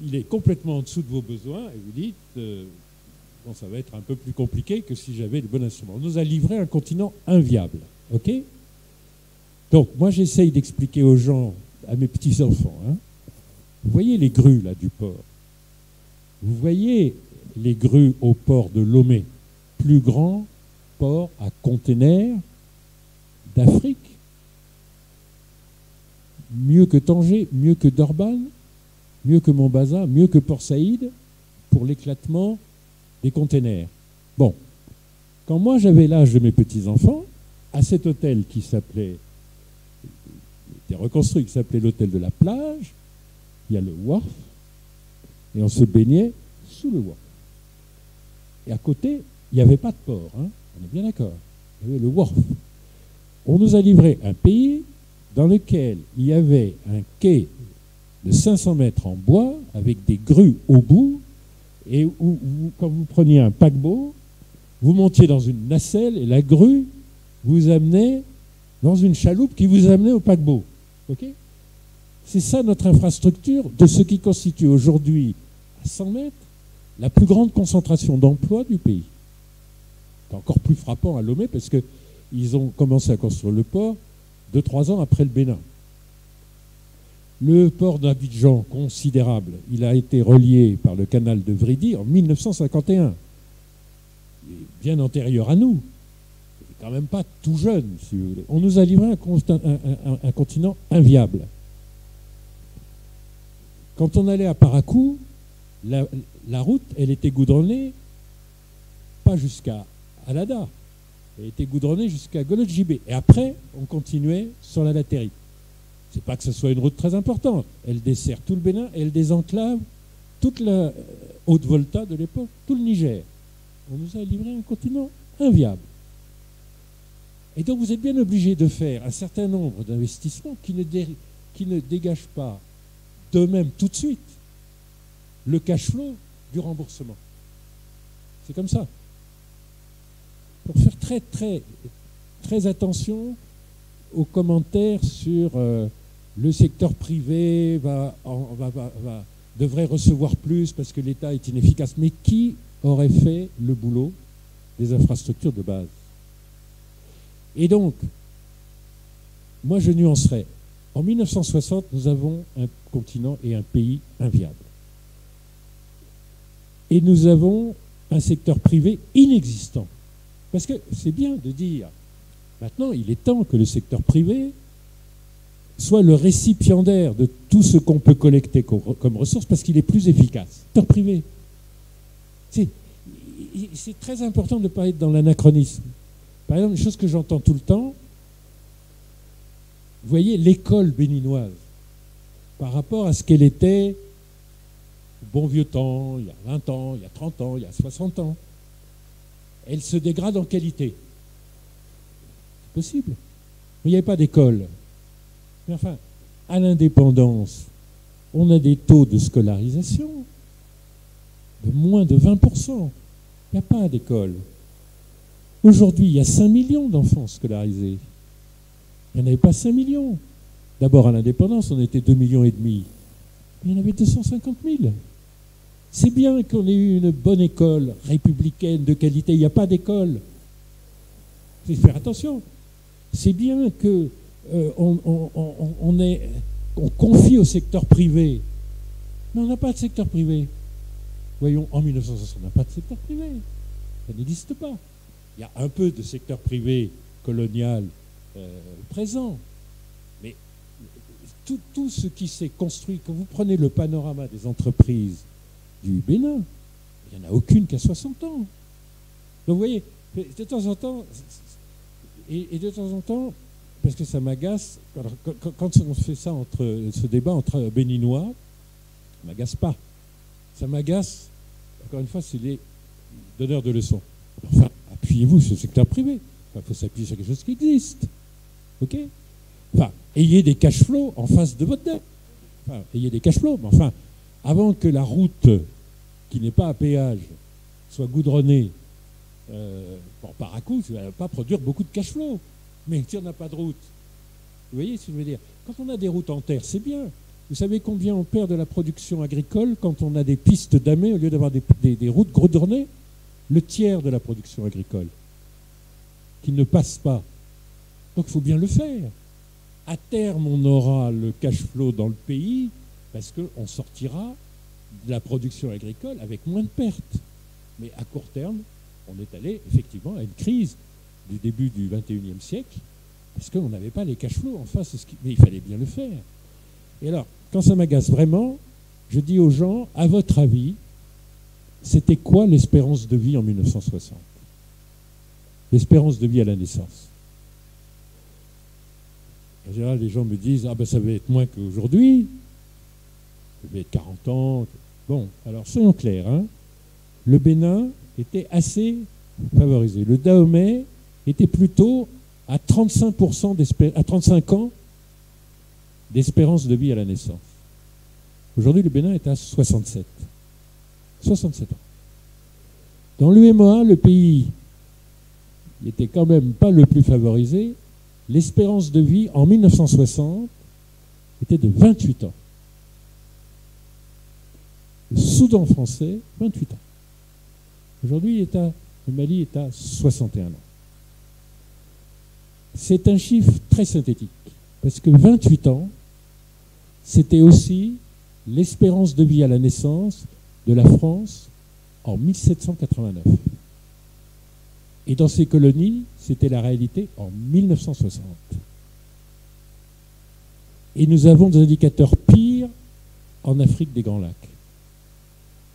il est complètement en dessous de vos besoins, et vous dites, bon, ça va être un peu plus compliqué que si j'avais le bon instrument. On nous a livré un continent inviable, ok ? Donc, moi, j'essaye d'expliquer aux gens, à mes petits-enfants, hein, vous voyez les grues, là, du port. Vous voyez les grues au port de Lomé, plus grand port à containers d'Afrique, mieux que Tanger, mieux que Durban, mieux que Mombasa, mieux que Port Saïd, pour l'éclatement des containers. Bon, quand moi j'avais l'âge de mes petits-enfants, à cet hôtel qui s'appelait, était reconstruit, qui s'appelait l'hôtel de la plage, il y a le wharf, et on se baignait sous le wharf. Et à côté, il n'y avait pas de port, hein, on est bien d'accord, il y avait le wharf. On nous a livré un pays dans lequel il y avait un quai de 500 mètres en bois, avec des grues au bout, et où quand vous preniez un paquebot, vous montiez dans une nacelle, et la grue vous amenait dans une chaloupe qui vous amenait au paquebot. Okay ? C'est ça notre infrastructure de ce qui constitue aujourd'hui, à 100 mètres, la plus grande concentration d'emplois du pays. C'est encore plus frappant à Lomé, parce qu'ils ont commencé à construire le port 2-3 ans après le Bénin. Le port d'Abidjan, considérable, il a été relié par le canal de Vridi en 1951. Il est bien antérieur à nous. Il n'est quand même pas tout jeune, si vous voulez. On nous a livré un continent inviable. Quand on allait à Parakou, la route, elle était goudronnée, pas jusqu'à Alada, elle était goudronnée jusqu'à Golodjibé. Et après, on continuait sur la latérite. C'est pas que ce soit une route très importante. Elle dessert tout le Bénin et elle désenclave toute la Haute-Volta de l'époque, tout le Niger. On nous a livré un continent inviable. Et donc vous êtes bien obligé de faire un certain nombre d'investissements qui ne dégagent pas d'eux-mêmes tout de suite le cash flow du remboursement. C'est comme ça. Pour faire très, très, très attention aux commentaires sur le secteur privé devrait recevoir plus parce que l'État est inefficace. Mais qui aurait fait le boulot des infrastructures de base? Et donc, moi je nuancerais. En 1960, nous avons un continent et un pays inviables. Et nous avons un secteur privé inexistant. Parce que c'est bien de dire, maintenant il est temps que le secteur privé soit le récipiendaire de tout ce qu'on peut collecter comme ressources parce qu'il est plus efficace. Le secteur privé. C'est très important de ne pas être dans l'anachronisme. Par exemple, une chose que j'entends tout le temps, vous voyez, l'école béninoise, par rapport à ce qu'elle était au bon vieux temps, il y a 20 ans, il y a 30 ans, il y a 60 ans, elle se dégrade en qualité. C'est possible. Mais il n'y avait pas d'école. Mais enfin, à l'indépendance, on a des taux de scolarisation de moins de 20%. Il n'y a pas d'école. Aujourd'hui, il y a 5 millions d'enfants scolarisés. Il n'y en avait pas 5 millions. D'abord, à l'indépendance, on était 2,5 millions. Mais il y en avait 250 000. C'est bien qu'on ait eu une bonne école républicaine de qualité. Il n'y a pas d'école. Il faut faire attention. C'est bien que on confie au secteur privé. Mais on n'a pas de secteur privé. Voyons, en 1960, on n'a pas de secteur privé. Ça n'existe pas. Il y a un peu de secteur privé colonial présent. tout ce qui s'est construit, quand vous prenez le panorama des entreprises du Bénin, il n'y en a aucune qui a 60 ans. Donc vous voyez, de temps en temps, et de temps en temps, parce que ça m'agace, quand on fait ça ce débat entre Béninois, ça m'agace pas. Ça m'agace, encore une fois, c'est les donneurs de leçons. Enfin, appuyez-vous sur le secteur privé. Il faut s'appuyer sur quelque chose qui existe. OK ? Enfin, ayez des cash flows en face de votre dette. Enfin, ayez des cash flows. Mais enfin, avant que la route, qui n'est pas à péage, soit goudronnée, par à-coup, ça ne va pas produire beaucoup de cash flow. Mais si on n'a pas de route, vous voyez ce que je veux dire ? Quand on a des routes en terre, c'est bien. Vous savez combien on perd de la production agricole quand on a des pistes damées au lieu d'avoir des routes goudronnées ? Le tiers de la production agricole qui ne passe pas. Donc il faut bien le faire. À terme, on aura le cash flow dans le pays parce qu'on sortira de la production agricole avec moins de pertes. Mais à court terme, on est allé effectivement à une crise du début du XXIe siècle parce qu'on n'avait pas les cash flows en face. Mais il fallait bien le faire. Et alors, quand ça m'agace vraiment, je dis aux gens, à votre avis, c'était quoi l'espérance de vie en 1960 ? L'espérance de vie à la naissance. En général, les gens me disent, ça va être moins qu'aujourd'hui, ça va être 40 ans. Bon, alors soyons clairs, hein. Le Bénin était assez favorisé. Le Dahomey était plutôt à 35 ans d'espérance de vie à la naissance. Aujourd'hui, le Bénin est à 67. 67 ans. Dans l'UEMOA, le pays n'était quand même pas le plus favorisé. L'espérance de vie en 1960 était de 28 ans. Le Soudan français, 28 ans. Aujourd'hui, le Mali est à 61 ans. C'est un chiffre très synthétique, parce que 28 ans, c'était aussi l'espérance de vie à la naissance de la France en 1789. Et dans ces colonies, c'était la réalité en 1960. Et nous avons des indicateurs pires en Afrique des Grands Lacs.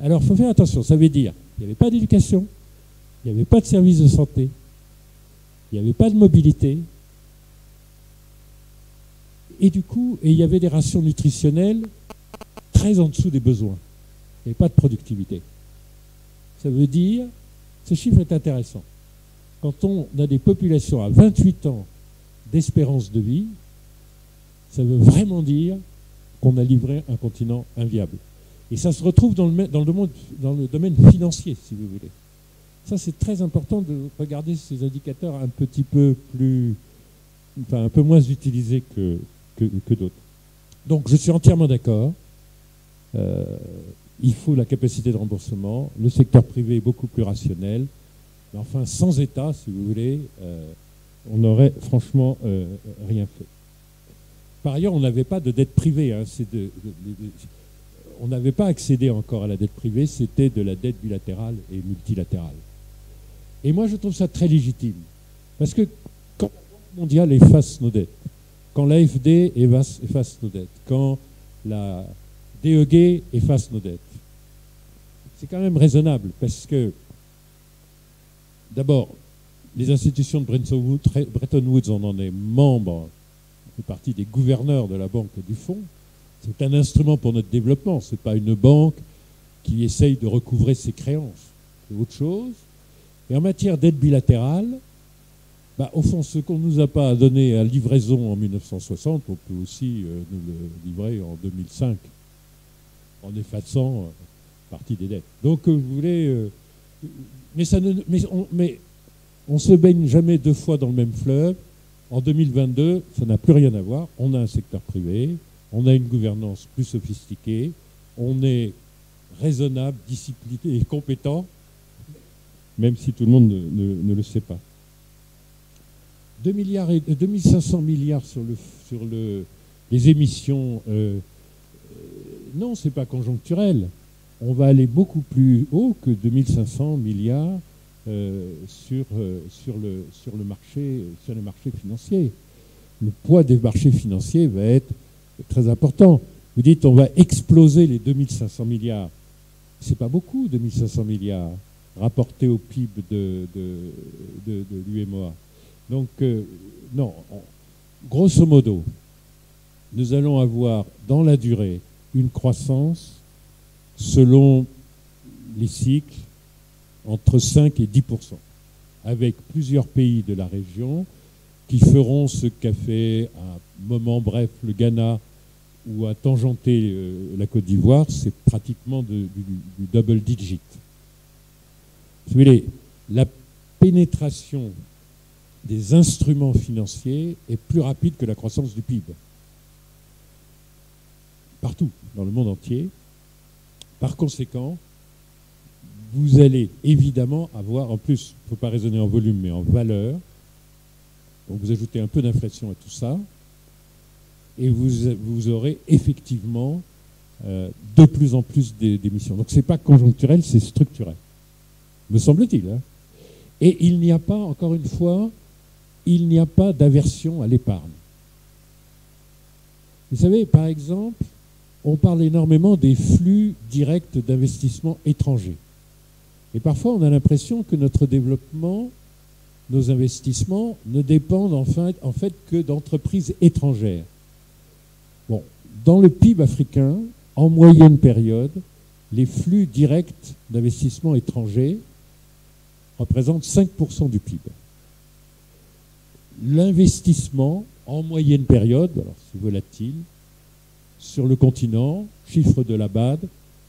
Alors, il faut faire attention. Ça veut dire qu'il n'y avait pas d'éducation, il n'y avait pas de service de santé, il n'y avait pas de mobilité, et du coup, il y avait des rations nutritionnelles très en dessous des besoins. Il n'y avait pas de productivité. Ça veut dire, ce chiffre est intéressant. Quand on a des populations à 28 ans d'espérance de vie, ça veut vraiment dire qu'on a livré un continent inviable. Et ça se retrouve dans le domaine financier, si vous voulez. Ça, c'est très important de regarder ces indicateurs un petit peu un peu moins utilisés que d'autres. Donc, je suis entièrement d'accord. Il faut la capacité de remboursement. Le secteur privé est beaucoup plus rationnel. Mais enfin, sans État, si vous voulez, on n'aurait franchement rien fait. Par ailleurs, on n'avait pas de dette privée. Hein, on n'avait pas accédé encore à la dette privée, c'était de la dette bilatérale et multilatérale. Et moi, je trouve ça très légitime. Parce que quand la Banque mondiale efface nos dettes, quand l'AFD efface nos dettes, quand la DEG efface nos dettes, c'est quand même raisonnable. Parce que, d'abord, les institutions de Bretton Woods, on en est membre, on fait partie des gouverneurs de la banque et du fonds. C'est un instrument pour notre développement. Ce n'est pas une banque qui essaye de recouvrer ses créances. C'est autre chose. Et en matière d'aide bilatérale, au fond, ce qu'on ne nous a pas donné à livraison en 1960, on peut aussi nous le livrer en 2005, en effaçant partie des dettes. Donc, vous voulez... mais on ne se baigne jamais deux fois dans le même fleuve. En 2022, ça n'a plus rien à voir. On a un secteur privé, on a une gouvernance plus sophistiquée, on est raisonnable, discipliné et compétent, même si tout le monde ne le sait pas. 2500 milliards sur les émissions, non, ce n'est pas conjoncturel. On va aller beaucoup plus haut que 2500 milliards sur le marché financier. Le poids des marchés financiers va être très important. Vous dites on va exploser les 2500 milliards. C'est pas beaucoup, 2500 milliards, rapportés au PIB de l'UEMOA. Donc, non, grosso modo, nous allons avoir dans la durée une croissance selon les cycles entre 5 et 10%, avec plusieurs pays de la région qui feront ce qu'a fait à un moment bref le Ghana ou à tangenter la Côte d'Ivoire, c'est pratiquement du double digit. Vous voyez, la pénétration des instruments financiers est plus rapide que la croissance du PIB. Partout, dans le monde entier. Par conséquent, vous allez évidemment avoir, en plus, il ne faut pas raisonner en volume, mais en valeur. Donc vous ajoutez un peu d'inflation à tout ça, et vous aurez effectivement de plus en plus d'émissions. Donc ce n'est pas conjoncturel, c'est structurel, me semble-t-il. Hein. Et il n'y a pas, encore une fois, il n'y a pas d'aversion à l'épargne. Vous savez, par exemple, on parle énormément des flux directs d'investissement étrangers. Et parfois, on a l'impression que notre développement, nos investissements, ne dépendent en fait que d'entreprises étrangères. Bon, dans le PIB africain, en moyenne période, les flux directs d'investissement étrangers représentent 5% du PIB. L'investissement, en moyenne période, alors c'est volatile, sur le continent, chiffre de la BAD,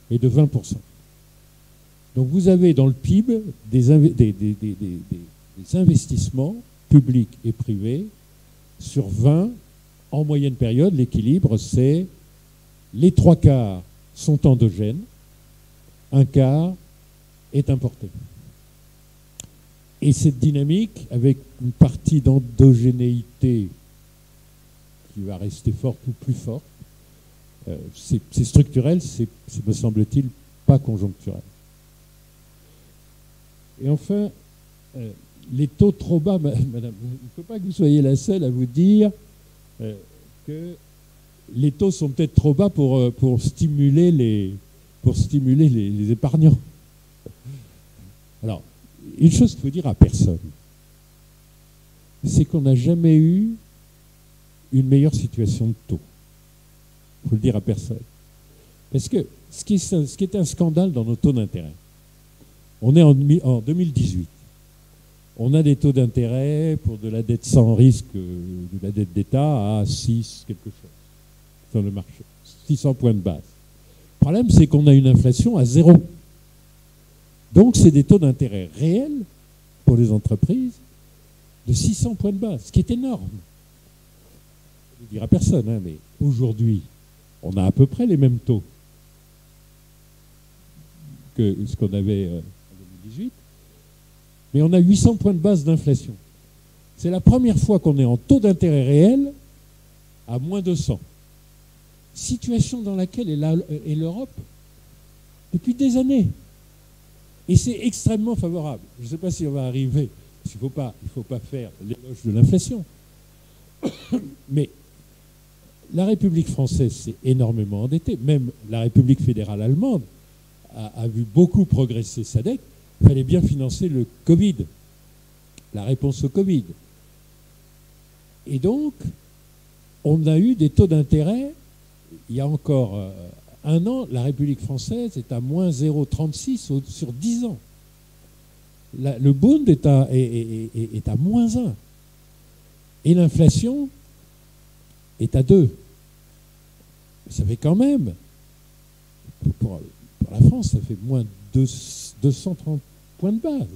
est de 20%. Donc vous avez dans le PIB des investissements publics et privés sur 20, en moyenne période, l'équilibre, c'est les 3/4 sont endogènes, 1/4 est importé. Et cette dynamique, avec une partie d'endogénéité qui va rester forte ou plus forte, c'est structurel, c'est, me semble-t-il, pas conjoncturel. Et enfin, les taux trop bas, madame, il ne faut pas que vous soyez la seule à vous dire que les taux sont peut-être trop bas pour stimuler les épargnants. Alors, une chose qu'il faut dire à personne, c'est qu'on n'a jamais eu une meilleure situation de taux. Il faut le dire à personne. Parce que ce qui est un scandale dans nos taux d'intérêt, on est en 2018. On a des taux d'intérêt pour de la dette sans risque, de la dette d'État à 6 quelque chose sur le marché, 600 points de base. Le problème, c'est qu'on a une inflation à 0. Donc, c'est des taux d'intérêt réels pour les entreprises de 600 points de base, ce qui est énorme. Je ne le dire à personne, hein, mais aujourd'hui, on a à peu près les mêmes taux que ce qu'on avait en 2018, mais on a 800 points de base d'inflation. C'est la première fois qu'on est en taux d'intérêt réel à moins 200. Situation dans laquelle est l'Europe depuis des années. Et c'est extrêmement favorable. Je ne sais pas si on va arriver, parce qu'il ne faut pas faire l'éloge de l'inflation. Mais la République française s'est énormément endettée. Même la République fédérale allemande a vu beaucoup progresser sa dette. Il fallait bien financer le Covid, la réponse au Covid. Et donc, on a eu des taux d'intérêt. Il y a encore un an, la République française est à moins 0,36 sur 10 ans. Le Bund est à moins 1. Et l'inflation est à 2. Ça fait quand même, pour la France, ça fait moins 230 points de base.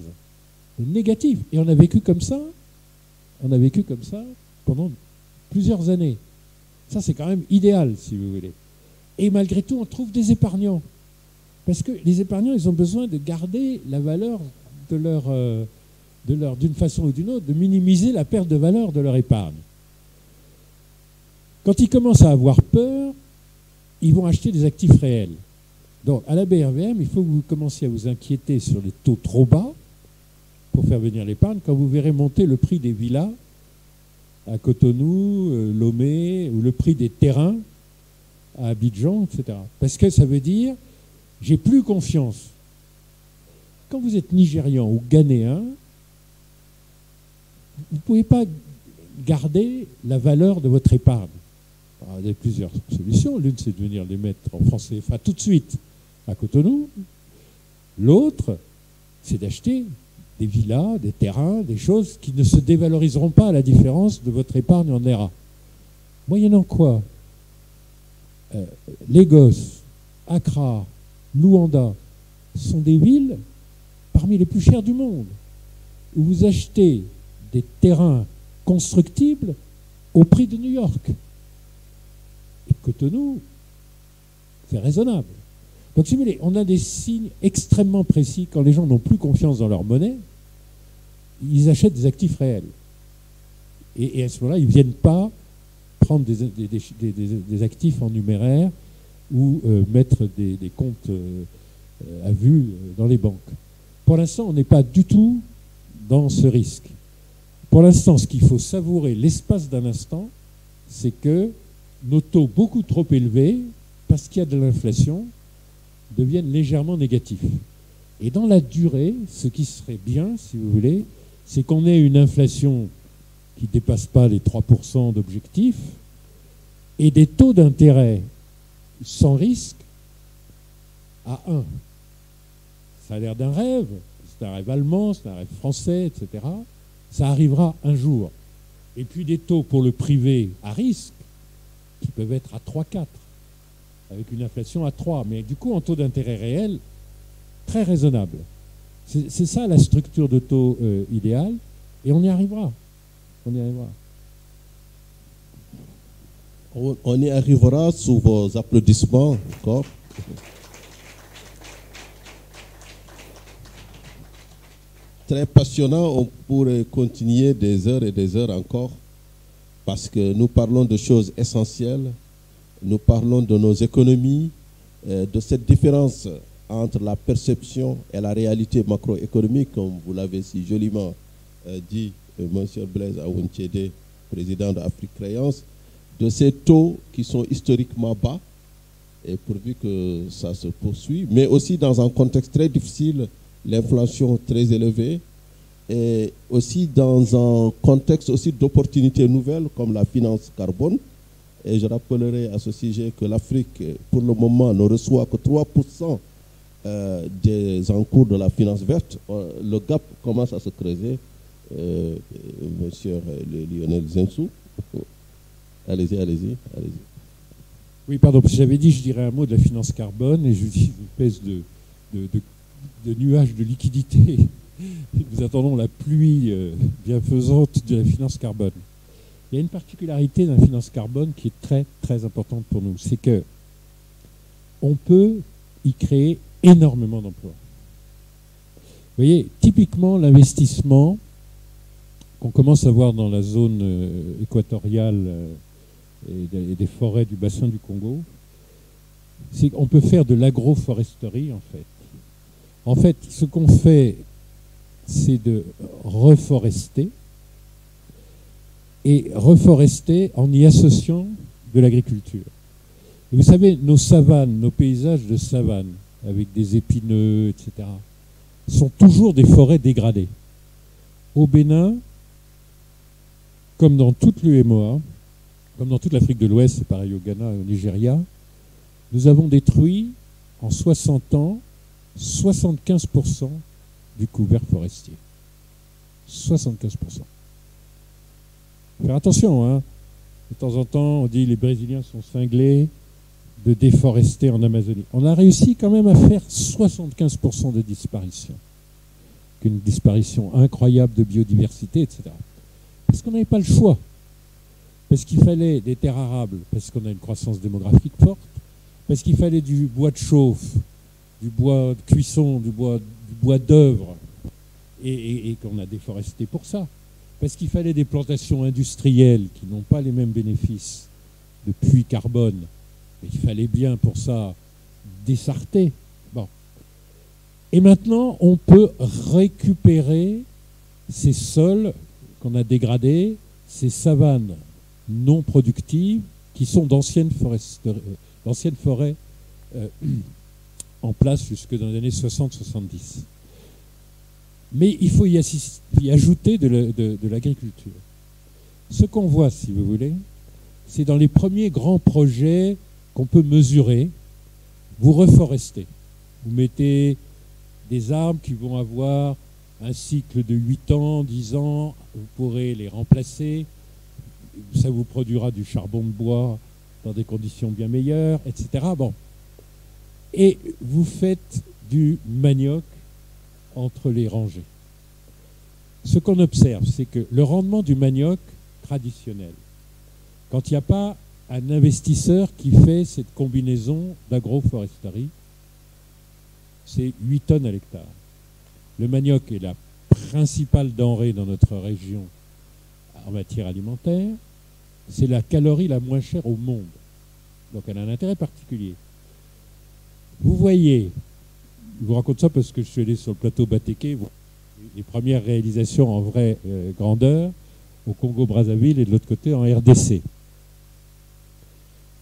Négatif. Et on a vécu comme ça pendant plusieurs années. Ça, c'est quand même idéal, si vous voulez. Et malgré tout, on trouve des épargnants. Parce que les épargnants, ils ont besoin de garder la valeur d'une façon ou d'une autre, de minimiser la perte de valeur de leur épargne. Quand ils commencent à avoir peur, ils vont acheter des actifs réels. Donc, à la BRVM, il faut que vous commenciez à vous inquiéter sur les taux trop bas pour faire venir l'épargne. Quand vous verrez monter le prix des villas à Cotonou, Lomé, ou le prix des terrains à Abidjan, etc. Parce que ça veut dire, j'ai plus confiance. Quand vous êtes Nigérian ou Ghanéen, vous ne pouvez pas garder la valeur de votre épargne. Alors, il y a plusieurs solutions. L'une, c'est de venir les mettre en francs CFA tout de suite à Cotonou. L'autre, c'est d'acheter des villas, des terrains, des choses qui ne se dévaloriseront pas à la différence de votre épargne en NERA. Moyennant quoi, Lagos, Accra, Luanda sont des villes parmi les plus chères du monde, où vous achetez des terrains constructibles au prix de New York. Et Cotonou, c'est raisonnable. Donc, si vous voulez, on a des signes extrêmement précis. Quand les gens n'ont plus confiance dans leur monnaie, ils achètent des actifs réels. Et à ce moment-là, ils ne viennent pas prendre des actifs en numéraire ou mettre des comptes à vue dans les banques. Pour l'instant, on n'est pas du tout dans ce risque. Pour l'instant, ce qu'il faut savourer l'espace d'un instant, c'est que nos taux beaucoup trop élevés, parce qu'il y a de l'inflation, deviennent légèrement négatifs. Et dans la durée, ce qui serait bien, si vous voulez, c'est qu'on ait une inflation qui ne dépasse pas les 3% d'objectif et des taux d'intérêt sans risque à 1. Ça a l'air d'un rêve, c'est un rêve allemand, c'est un rêve français, etc. Ça arrivera un jour. Et puis des taux pour le privé à risque qui peuvent être à 3-4, avec une inflation à 3, mais du coup en taux d'intérêt réel très raisonnable. C'est ça la structure de taux idéale, et on y arrivera. On y arrivera. On y arrivera sous vos applaudissements encore. Très passionnant, on pourrait continuer des heures et des heures encore, parce que nous parlons de choses essentielles, nous parlons de nos économies, de cette différence entre la perception et la réalité macroéconomique, comme vous l'avez si joliment dit, M. Blaise Awountiédé, président de Afrique Créance, de ces taux qui sont historiquement bas, et pourvu que ça se poursuit, mais aussi dans un contexte très difficile, l'inflation très élevée, et aussi dans un contexte aussi d'opportunités nouvelles comme la finance carbone. Et je rappellerai à ce sujet que l'Afrique, pour le moment, ne reçoit que 3% des encours de la finance verte. Le gap commence à se creuser. Monsieur Lionel Zinsou, allez-y. Oui, pardon, parce que j'avais dit, je dirais un mot de la finance carbone, et je dis une espèce de nuage de liquidité. Nous attendons la pluie bienfaisante de la finance carbone. Il y a une particularité de la finance carbone qui est très, très importante pour nous. C'est que on peut y créer énormément d'emplois. Vous voyez, typiquement, l'investissement qu'on commence à voir dans la zone équatoriale et des forêts du bassin du Congo, c'est qu'on peut faire de l'agroforesterie, en fait. En fait, ce qu'on fait, c'est de reforester, et reforester en y associant de l'agriculture. Et vous savez, nos savanes, nos paysages de savane, avec des épineux, etc., sont toujours des forêts dégradées. Au Bénin, comme dans toute l'UEMOA, comme dans toute l'Afrique de l'Ouest, c'est pareil au Ghana et au Nigeria, nous avons détruit en 60 ans 75% du couvert forestier. 75%. Faire attention, hein. De temps en temps, on dit les Brésiliens sont cinglés de déforester en Amazonie. On a réussi quand même à faire 75% de disparition. Une disparition incroyable de biodiversité, etc. Parce qu'on n'avait pas le choix. Parce qu'il fallait des terres arables, parce qu'on a une croissance démographique forte, parce qu'il fallait du bois de chauffe, du bois de cuisson, du bois d'œuvre, et qu'on a déforesté pour ça. Parce qu'il fallait des plantations industrielles qui n'ont pas les mêmes bénéfices de puits carbone. Et il fallait bien pour ça dessarter. Bon. Et maintenant, on peut récupérer ces sols qu'on a dégradés, ces savanes non productives qui sont d'anciennes d'anciennes forêts en place jusque dans les années 60-70. Mais il faut y ajouter de l'agriculture. Ce qu'on voit, si vous voulez, c'est dans les premiers grands projets qu'on peut mesurer, vous reforestez. Vous mettez des arbres qui vont avoir un cycle de 8 ans, 10 ans, vous pourrez les remplacer, ça vous produira du charbon de bois dans des conditions bien meilleures, etc. Bon. Et vous faites du manioc entre les rangées. Ce qu'on observe, c'est que le rendement du manioc traditionnel, quand il n'y a pas un investisseur qui fait cette combinaison d'agroforesterie, c'est 8 tonnes à l'hectare. Le manioc est la principale denrée dans notre région en matière alimentaire. C'est la calorie la moins chère au monde. Donc elle a un intérêt particulier. Vous voyez, je vous raconte ça parce que je suis allé sur le plateau Batéké, les premières réalisations en vraie grandeur au Congo-Brazzaville et de l'autre côté en RDC.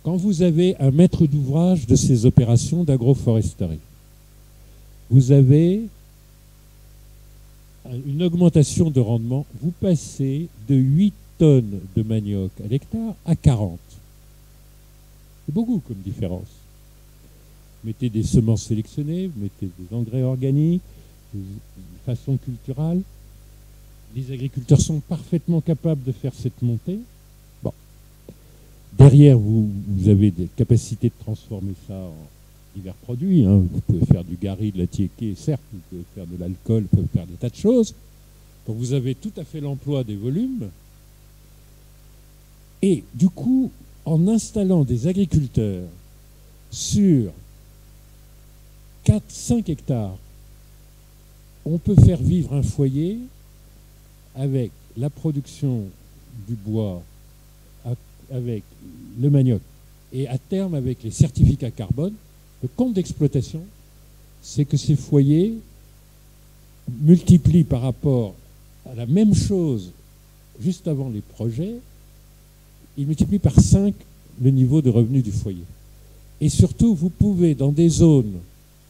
Quand vous avez un maître d'ouvrage de ces opérations d'agroforesterie, vous avez une augmentation de rendement, vous passez de 8 tonnes de manioc à l'hectare à 40. C'est beaucoup comme différence. Vous mettez des semences sélectionnées, vous mettez des engrais organiques, de façon culturelle. Les agriculteurs sont parfaitement capables de faire cette montée. Bon. Derrière, vous avez des capacités de transformer ça en divers produits. Hein. Vous pouvez faire du gari, de la tiéké, certes, vous pouvez faire de l'alcool, vous pouvez faire des tas de choses. Donc vous avez tout à fait l'emploi des volumes. Et du coup, en installant des agriculteurs sur 4-5 hectares, on peut faire vivre un foyer avec la production du bois, avec le manioc et à terme avec les certificats carbone. Le compte d'exploitation, c'est que ces foyers multiplient par rapport à la même chose juste avant les projets, ils multiplient par 5 le niveau de revenu du foyer. Et surtout, vous pouvez, dans des zones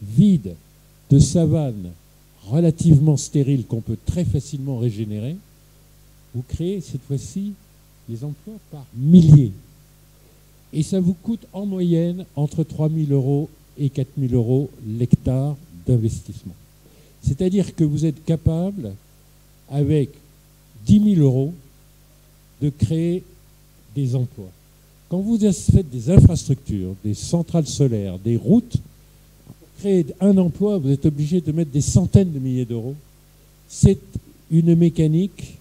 vides, de savane, relativement stériles, qu'on peut très facilement régénérer, vous créez cette fois-ci des emplois par milliers. Et ça vous coûte en moyenne entre 3 000 € et 4 000 € l'hectare d'investissement. C'est-à-dire que vous êtes capable, avec 10 000 € de créer des emplois. Quand vous faites des infrastructures, des centrales solaires, des routes, pour créer un emploi, vous êtes obligé de mettre des centaines de milliers d'euros. C'est une mécanique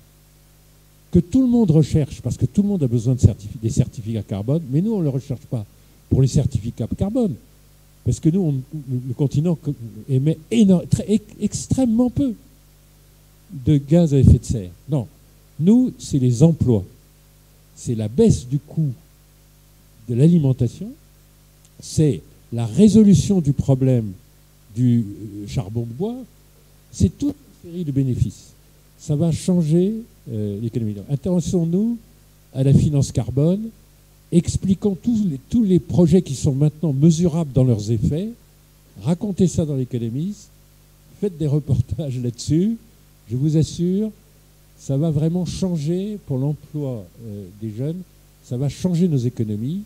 que tout le monde recherche, parce que tout le monde a besoin de des certificats carbone, mais nous, on ne le recherche pas pour les certificats carbone, parce que nous, le continent émet extrêmement peu de gaz à effet de serre. Non, nous, c'est les emplois. C'est la baisse du coût de l'alimentation, c'est la résolution du problème du charbon de bois, c'est toute une série de bénéfices. Ça va changer l'économie. Intéressons-nous à la finance carbone, expliquons tous les projets qui sont maintenant mesurables dans leurs effets, racontez ça dans l'économie, faites des reportages là-dessus, je vous assure, ça va vraiment changer pour l'emploi des jeunes, ça va changer nos économies,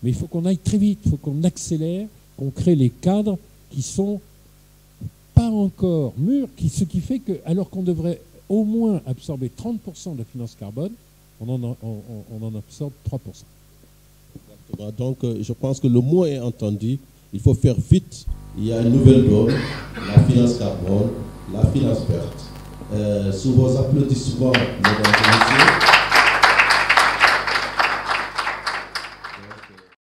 mais il faut qu'on aille très vite, il faut qu'on accélère, qu'on crée les cadres qui sont pas encore mûrs, ce qui fait que, alors qu'on devrait au moins absorber 30% de la finance carbone, on en absorbe 3%. Exactement. Donc, je pense que le mot est entendu. Il faut faire vite. Il y a une nouvelle donne, la finance carbone, la finance verte. Sous vos applaudissements, mesdames et messieurs.